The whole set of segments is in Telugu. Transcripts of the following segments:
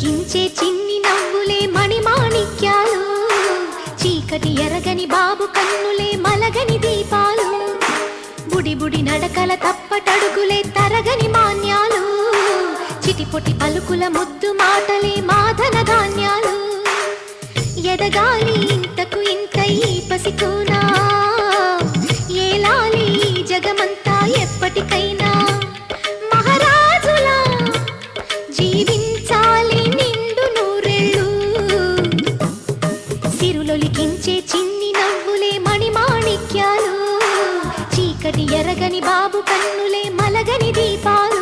సిరులొలికించే చిన్ని నవ్వులే మణిమాణిక్యాలు, చీకటి ఎరగని బాబు కన్నులే మలగని దీపాలు, బుడి బుడి నడకల తప్పటడుగులే తరగని మాన్యాలు, చిటిపొటి పలుకుల ముద్దు మాటలే మాధన ధాన్యాలు. ఎదగాలి ఇంతకు ఇంత ఈ పసికోనా, ఏలాలి జగమంతా ఎప్పటికైనా, మహారాజులా జీవించాలి నిండు నూరేళ్ళు. సిరులొలికించే చిన్ని నవ్వులే మణిమాణిక్యాలు, చీకటి ఎరగని బాబు కన్నులే మలగని దీపాలు.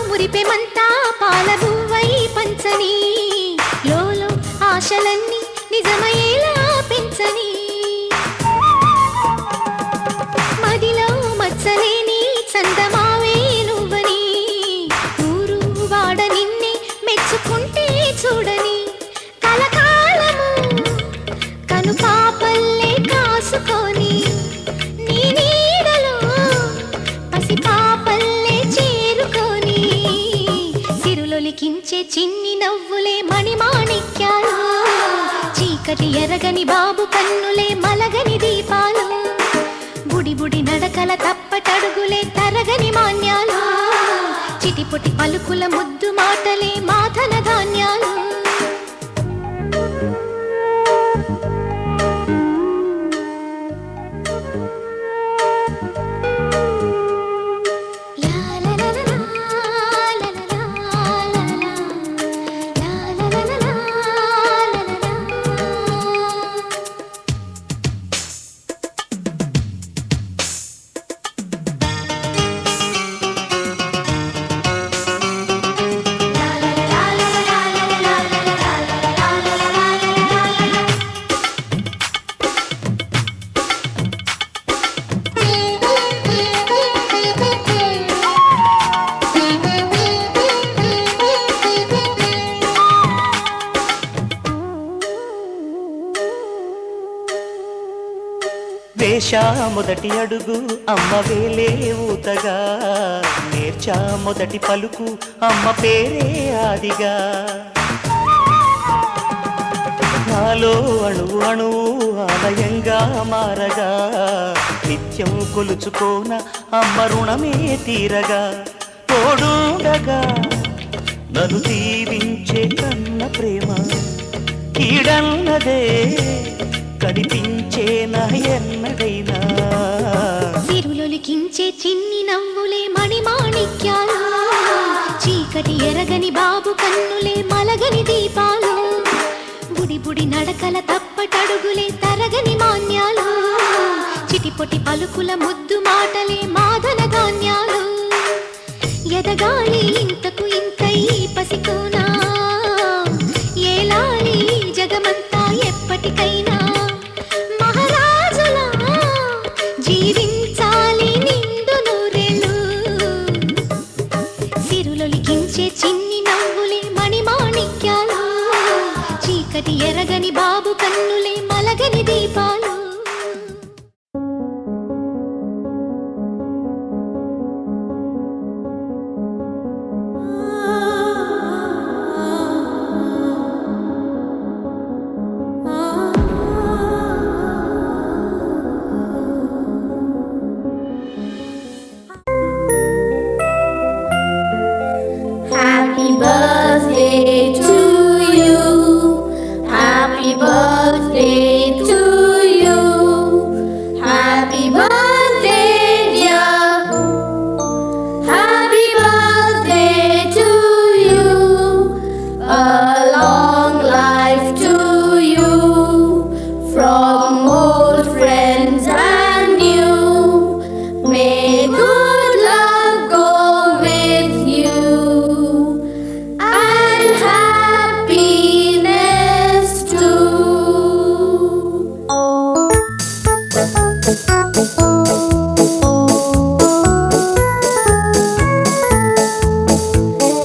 మురిపెమంతా పాలబువ్వై పంచని, లోలో ఆశలన్నీ నిజమయ్యేలా పెంచని, మదిలో మచ్చలేని చందమావే నువ్వని, ఊరు వాడ నిన్నే మెచ్చుకుంటే చూడని, కలకాలము కను పాపల్లే కాసుకొని, నీ నీడలో పసి పాపల్లే చేరుకొని, సిరులొలికించే చిన్ని నవ్వులే మణిమాణిక్యాలు, చీకటి ఎరగని బాబు కన్నులే మలగని దీపాలు, బుడి బుడి నడకల తప్పటడుగులే తరగని మాన్యాలు, చిటిపొటి పలుకుల ముద్దు మాటలే మాధన ధాన్యాలు. వేశా మొదటి అడుగు అమ్మ వేలే ఊతగా, నేర్చా మొదటి పలుకు అమ్మ పేరే ఆదిగా, నాలో అణువు అణువు ఆలయంగా మారగా, నిత్యం కొలుచుకోన అమ్మ రుణమే తీరగా, తోడుండగా నన్ను దీవించే కన్న ప్రేమ కీడన్నదే కనిపించేనా ఎన్నడైనా. సిరులొలికించే చిన్ని నవ్వులే మణిమాణిక్యాలు, చీకటి ఎరగని బాబు కన్నులే మలగని దీపాలు, బుడి బుడి నడకల తప్పటడుగులే తరగని మాన్యాలు, చిటిపొటి పలుకుల ముద్దు మాటలే మాధన ధాన్యాలు. ఎదగాలి ఇంతకు ఇంత ఈ పసికోనా, ఏలాలి జగమంతా ఎప్పటికైనా, మహారాజులా జీవించాలి నిండు నూరేళ్ళు. సిరులొలికించే చిన్ని నవ్వులే మణిమాణిక్యాలు, చీకటి ఎరగని బాబు కన్నులే మలగని దీపాలు.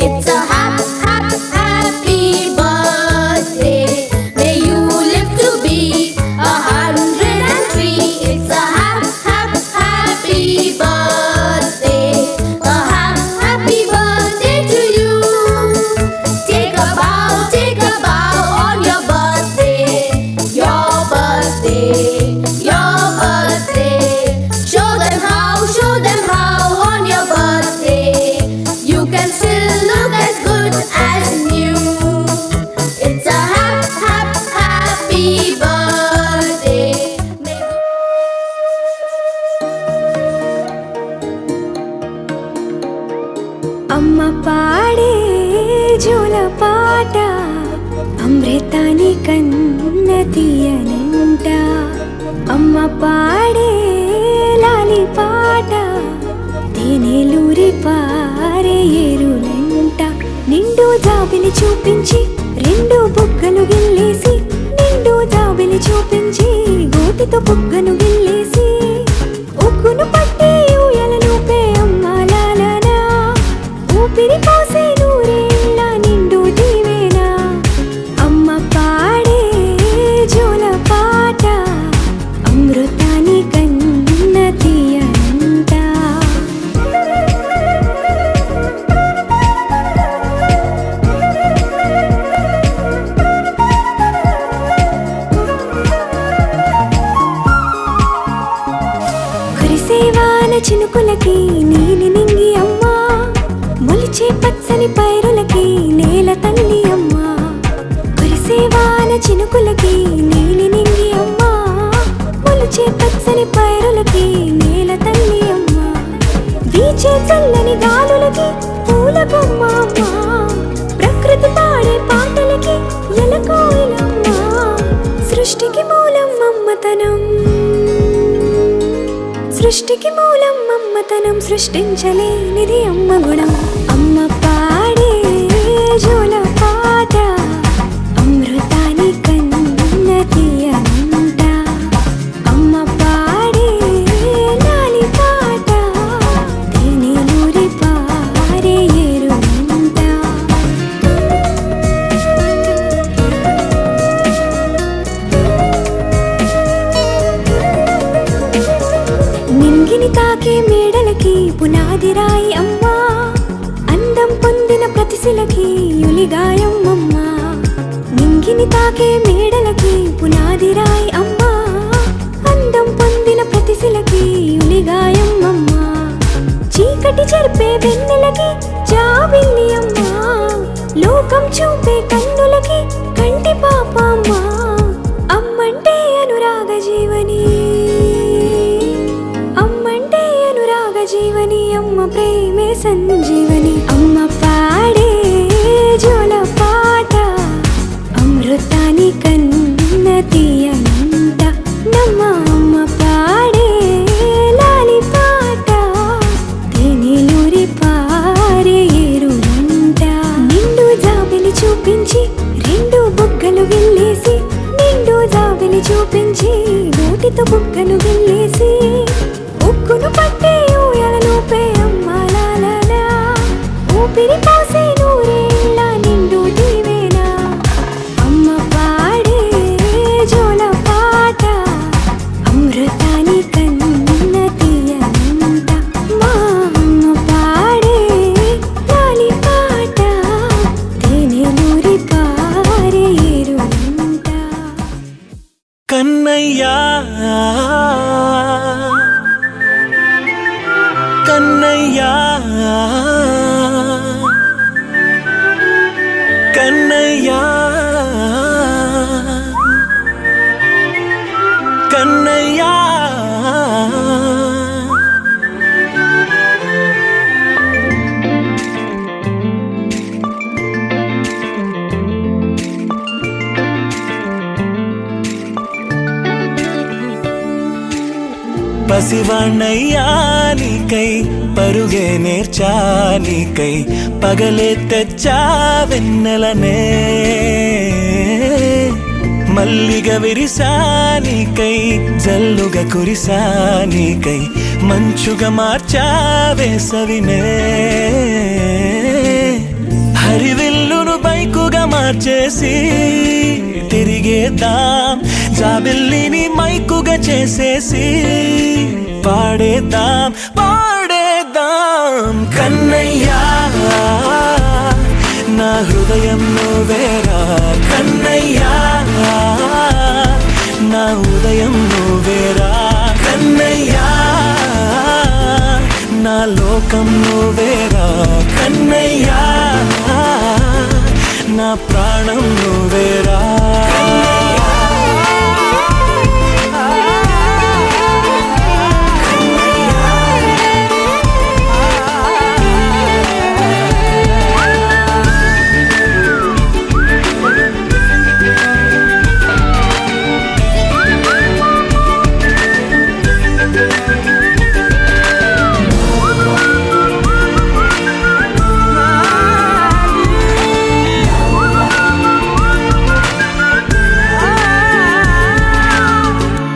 It's a happy birthday. May you live to be 103. It's a happy birthday. A happy birthday to you. Take a bow on your birthday. Your birthday, your birthday. Show them how on your birthday. You can still look as good as new. It's a happy birthday. అమ్మ పాడే జోల పాట అమృతాని కన్న తీయనంట అమ్మ పాడే లాలి పాట తేనెలూరి పారే ఏరులంట నిండు జాబిలి చూపించి రెండు బుగ్గలు గిల్లేసి నిండు జాబిలి చూపించి గోటితో బుగ్గను గిల్లేసి ఉగ్గును పట్టి ఊయలలోపే అమ్మ లాలనా ఊపిరి పోసే నూరేళ్ళ నిండు దీవేనా అమ్మ పాడే జోల పాట అమృతాని కన్న తీయనంట కురిసేవాన చినుకులకి నీలి నింగి అమ్మా మొలిచే పచ్చని పైరులకి నేల తల్లి అమ్మా కురిసేవాన చినుకులకి నీలి నింగి అమ్మా మొలిచే పచ్చని పైరులకి నేల తల్లి అమ్మా వీచే చల్లని గాలులకి పూల బొమ్మ అమ్మా ప్రకృతి పాడే పాటలకి ఎలకోయిలమ్మా సృష్టికి మూలం మమ్మతనం సృష్టికి మూలం మమ్మతనం సృష్టించలేనిది అమ్మ గుణం అమ్మ పాడే జోల పాట అమృతాని కన్న తీయనంట అమ్మ పాడే లాలి పాట తేనెలూరి పారే ఏరులంట నింగిని తాకే మేడలకి పునాది రాయి అమ్మా అందం పొందిన ప్రతిశిలకి యులిగాయం అమ్మా నింగిని తాకే మేడలకి పునాది రాయి అమ్మా అందం పొందిన ప్రతిశిలకి యులిగాయం అమ్మా చీకటి చెరిపే వెన్నెలకి జాబిల్లి అమ్మా లోకం చూపే కన్నులకి కంటి పాప అమ్మా అమ్మంటే అనురాగ జీవని అమ్మంటే అనురాగ జీవని అమ్మ ప్రేమే సంజీవని అమ్మ పాడే జోల పాట అమృతాని కన్న తీయనంట నమ్మ అమ్మ పాడే లాలి పాట తేనెలూరి పారే ఏరులంట నిండు జాబిలి చూపించి రెండు బుగ్గలు గిల్లేసి నిండు జాబిలి చూపించి గోటితో బుగ్గను గిల్లేసి ఉక్కును పట్టే ఊయలలోపే అమ్మ లాలనా ఊపిరి పోసే నూరేళ్ళ నిండు దీవేనా అమ్మ పాడే జోల పాట అమృతాని కన్న తీయనంట మా అమ్మ పాడే లాలి పాట తేనెలూరి పారే ఏరులంట కన్నయ్యా కన్నయ్యా కన్నయ్యా కన్నయ్యా పసివాణ్ణయ్యా నీకై పరుగే నేర్చా నీకై పగలే తెచ్చా వెన్నెలనే మల్లిగా విరిసానికై జల్లుగా కురిసానికై మంచుగా మార్చావే సవినే హరివిల్లును బైకుగా మార్చేసి తిరిగేద్దాం జాబిల్లిని మైకుగా చేసేసి పాడేద్దాం పాడేద్దాం కన్నయ్యా నా హృదయం నువ్వేరా కన్నయ్యా నా ఉదయం నువ్వేరా కన్నయ్యా నా లోకం నువ్వేరా కన్నయ్యా నా ప్రాణం నువ్వేరా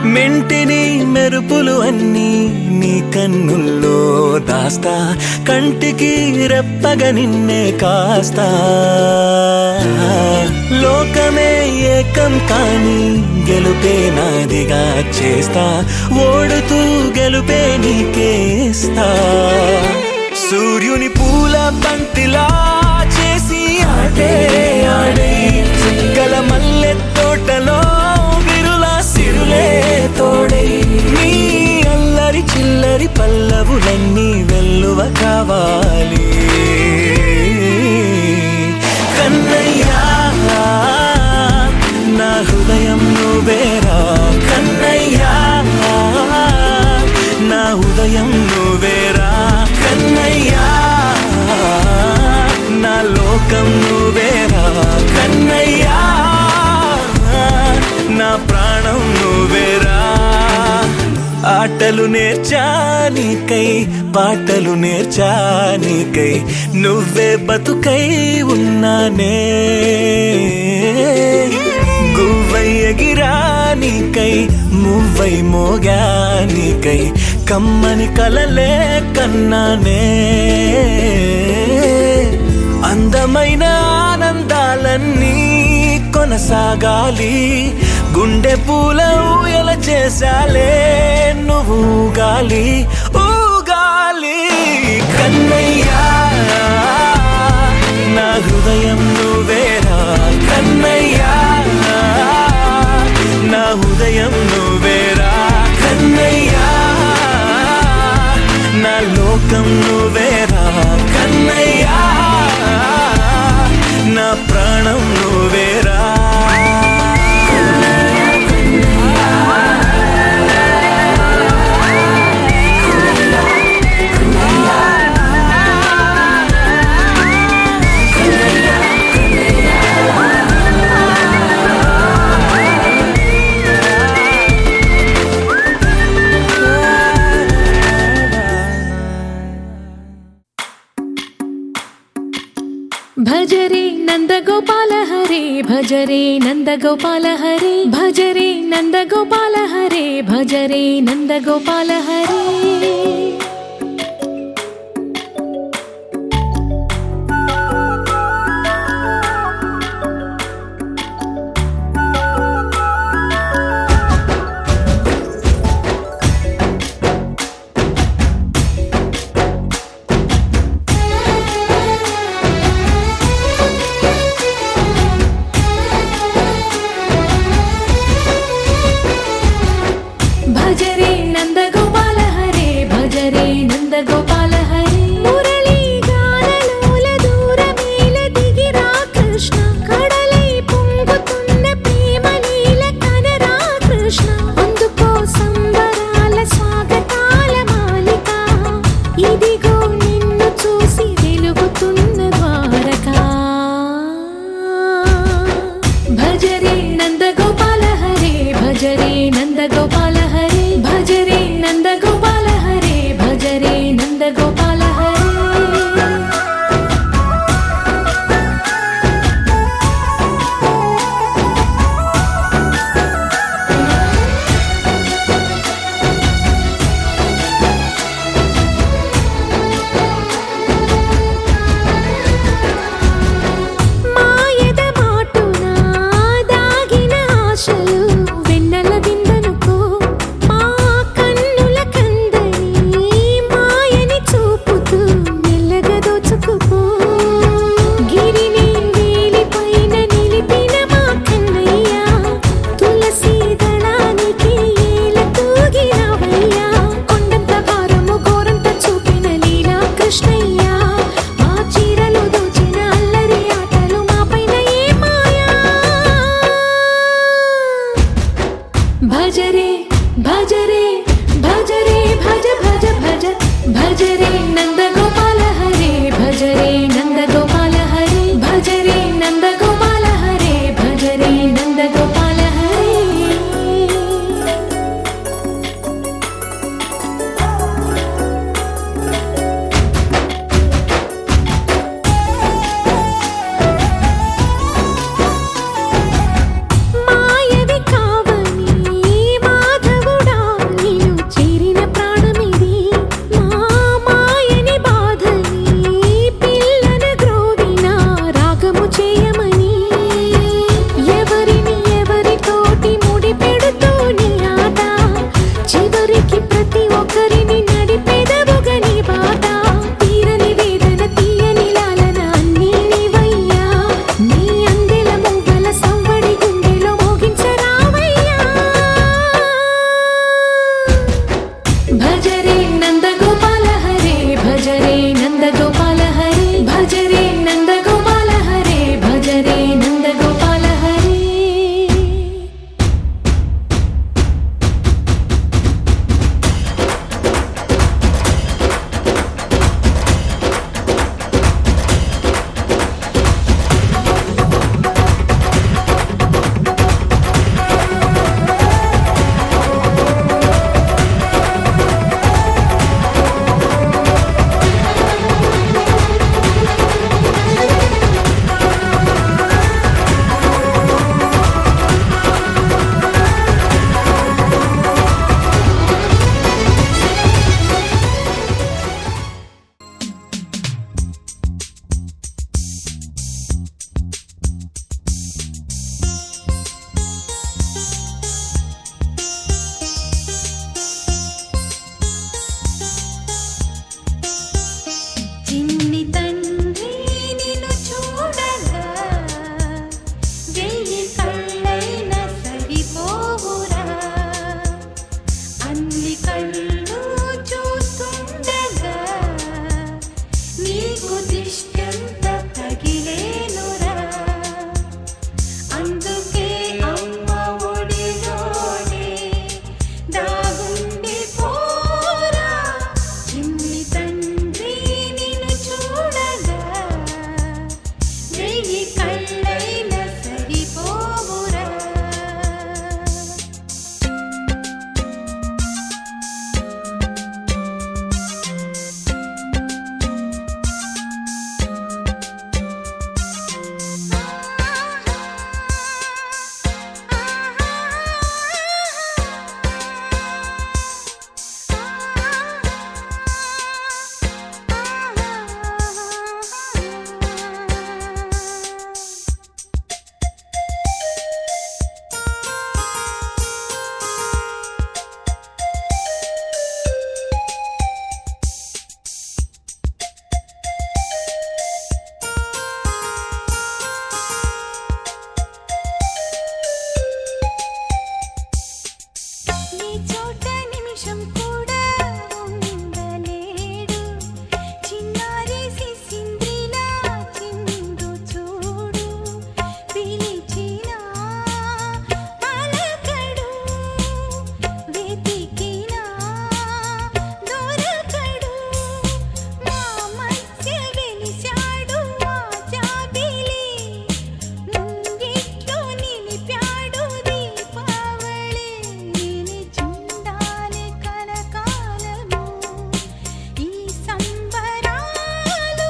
మెంటిని మెరుపులు అన్నీ నీ కన్నుల్లో దాస్తా కంటికి రెప్పగా నిన్నే కాస్తా లోకమే ఏకం కాని గెలుపే నాదిగా చేస్తా ఓడుతూ గెలుపే నీకేస్తా సూర్యుని పూల బంతిలా చేసి ఆడే ఆడే చుక్కల మల్లె తోటలో సిరులే తోడై నీ అల్లరి చిల్లరి పల్లవులన్నీ వెల్లువ కావాలి కన్నయ్యా నా హృదయం నువ్వేరా కన్నయ్యా నా ఉదయం నువ్వేరా కన్నయ్యా నా లోకం నువ్వేరా కన్నయ్యా నా ప్రాణం నువ్వేరా ఆటలు నేర్చానికై పాటలు నేర్చానికై నువ్వే బతుకై ఉన్నానే గువ్వై ఎగిరానికై మువ్వై మోగానికై కమ్మని కలలే కన్నానే అందమైన ఆనందాలన్నీ కొనసాగాలి గుండె పూల ఊయల చేసాలే నువ్వు ఊగాలి ఊగాలి కన్నయ్యా నా హృదయం నువ్వేరా కన్నయ్యా నా ఉదయం నువ్వేరా కన్నయ్యా నా లోకం నువ్వేరా కన్నయ్యా నా ప్రాణం నువ్వేరా భజరే నందగోపాల హరే భజరే నందగోపాల హరే భజరే నందగోపాల హరే భజరే నందగోపాల హరే భజరే నందగోపాల హరే భజరే నందగోపాల హరే మురళీ గానలోల దూరమేల దిగిరా కృష్ణ కడలై పొంగుతున్న ప్రేమ లీల కనరా కృష్ణ అందుకో సంబరాల స్వాగతాల మాలిక ఇదిగో నిన్ను చూసి వెలుగుతున్న ద్వారకా భజరే నందగోపాల హరే భజరే నందగోపాల హరే భజరే నందగోపాల హరే భజరే నందగోపాల హరే భజ రే నంద గోపాల హరే భజ రే నంద గోపాల హరే భజ రే నంద గోపాల హరే భజ రే నంద గోపాల హరే మాయవి కావని మాధవుడా నిన్ను చేరిన ప్రాణమిది మా మాయని బాధని పిల్లన గ్రోవిన రాగము చేయమని ఎవరిని ఎవరితోటి ముడి పెడుతూ నీ ఆట చివరికి ప్రతి ఒక్కరిని నడిపెదవుగని బాట తీరని వేదన తీయని లాలన అన్నీ నీవయ్యా నీ అందెల మూగల సవ్వడి గుండెలో మోగించరావయ్యా భజ రే నంద గోపాల హరే భజ రే నంద గోపాల హరే భజ రే నంద గోపాల హరే భజ రే నంద గోపాల హరే చిన్ని తండ్రి నిన్ను చూడగా వెయ్యి కళ్ళైన సరిపోవురా అన్ని కళ్ళు చూస్తుండగా నీకు దిష్టంత తగిలేనురా అందుకే అమ్మ ఒడిలోనే దాగుండి పోరా చిన్ని తండ్రి నిన్ను చూడగా వెయ్యి కళ్ళైన సరిపోవురా నీ చోట నిమిషం కూడా ఉండలేడు చిన్నారి సిసింద్రిలా చిందు చూడు పిలిచినా పలకడు వెతికినా దొరకడు మా మధ్య వెలిశాడు ఆ జాబిలి ముంగిట్లో నిలిపాడు దీపావళి నిలిచుండాలి కలకాలము ఈ సంబరాలు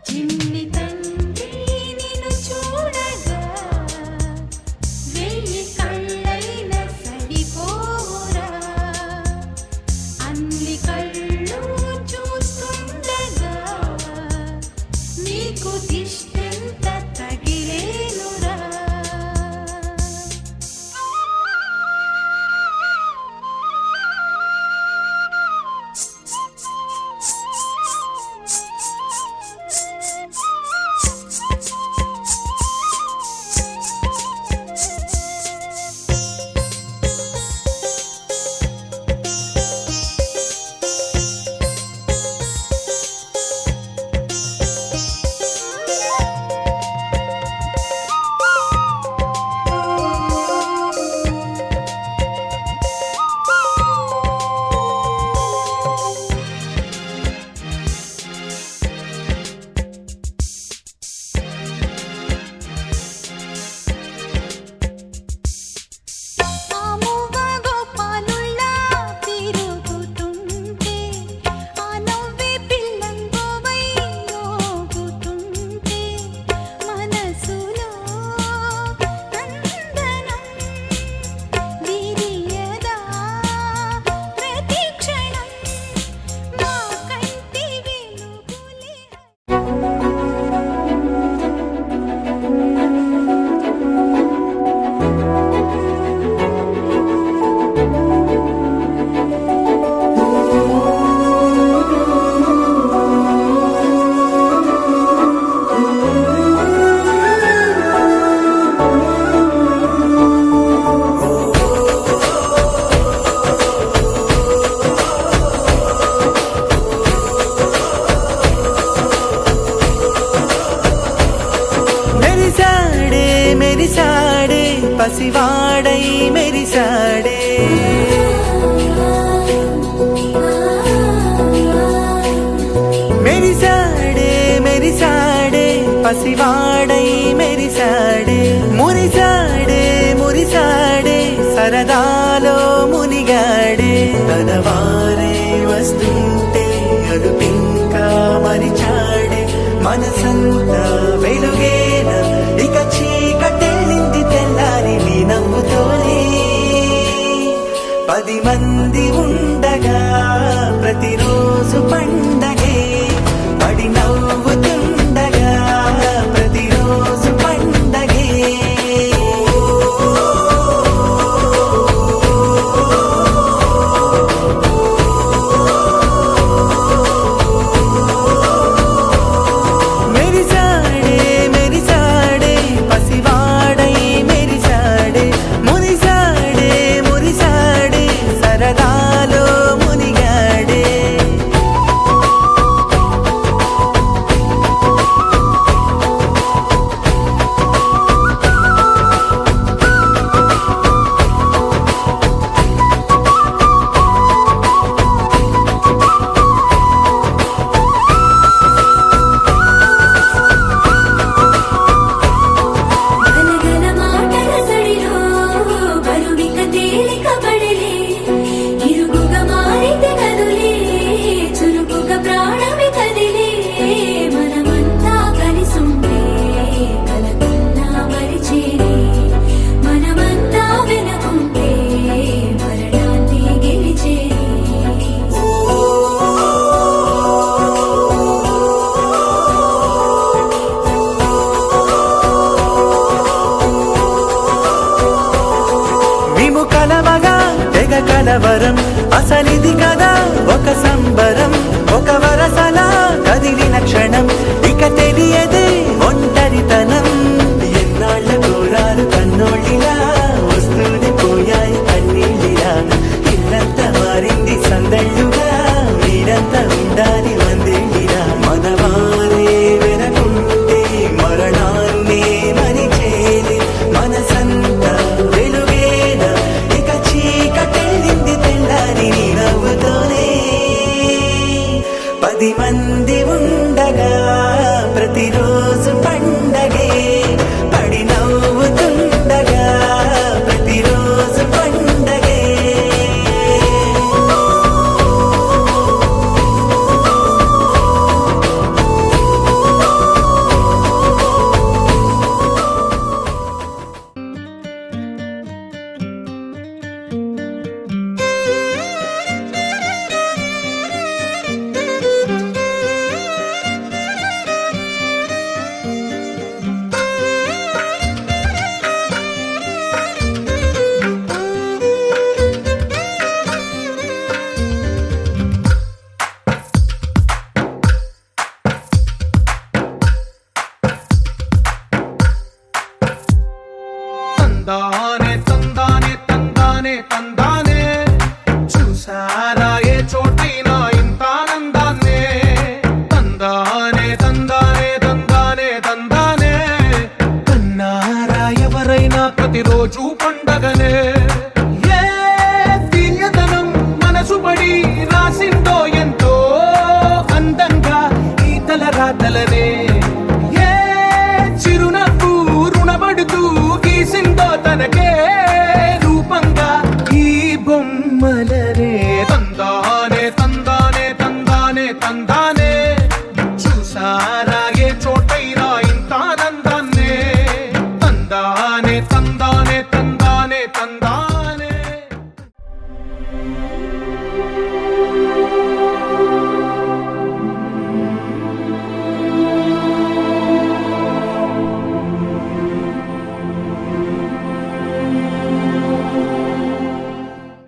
చిన్ని తండ్రి నిన్ను చూడగా వెయ్యి కళ్ళైన సరిపోరా అన్ని కళ్ళు చూస్తుండగా నీకు దిష్టంత తగిలేనురా పసివాడై మెరిసాడే. మెరిసాడే మెరిసాడే పసివాడై మెరిసాడే. మురిసాడే మురిసాడే సరదాలో మునిగాడే. తన వారే వస్తుంటే అరుపింకా మరిచాడే. మనసంతా వెలుగేన ఇక చీకటెళ్ళింది తెల్లారి నీ నవ్వుతోనే. 10 మంది ఉండగా ప్రతిరోజు పండగే. పడి నవ్వుతుండగా ప్రతిరోజు పండగే. మెరిసాడే మెరిసాడే పసివాడై మెరిసాడే. మురిసాడే మురిసాడే సరదాలో మునిగాడే. గలగల మాటల సడిలో బరువిక తేలిక పడలే. ఇరుగుగా మారితే కదులే చురుకుగా ప్రాణమి కదిలే. మనమంతా కలిసుంటే కలకున్నా మరిచేరే. మనమంతా వెనకుంటే మరణాన్ని గెలిచేరే. మేము కలవగా తెగ కలవరం. అసలిది కదా ఒక సంబరం. ఒక వరసలా కదిలిన క్షణం ఇక తెలియదే ఒంటరితనం. ఎన్నాళ్ళ కోరాలు కన్నోళ్ళిలా వస్తూనే పోయాయి కన్నీళ్ళిలా. ఇల్లంతా మారింది సందళ్ళుగా మీరంతా ఉండాలి వందేళ్ళిలా. మనవారే వెనకుంటే మరణాన్నే మరిచేలి. మనసంతా వెలుగేన ఇక చీకటెళ్ళింది తెల్లారి నీ నవ్వుతోనే. 10 మంది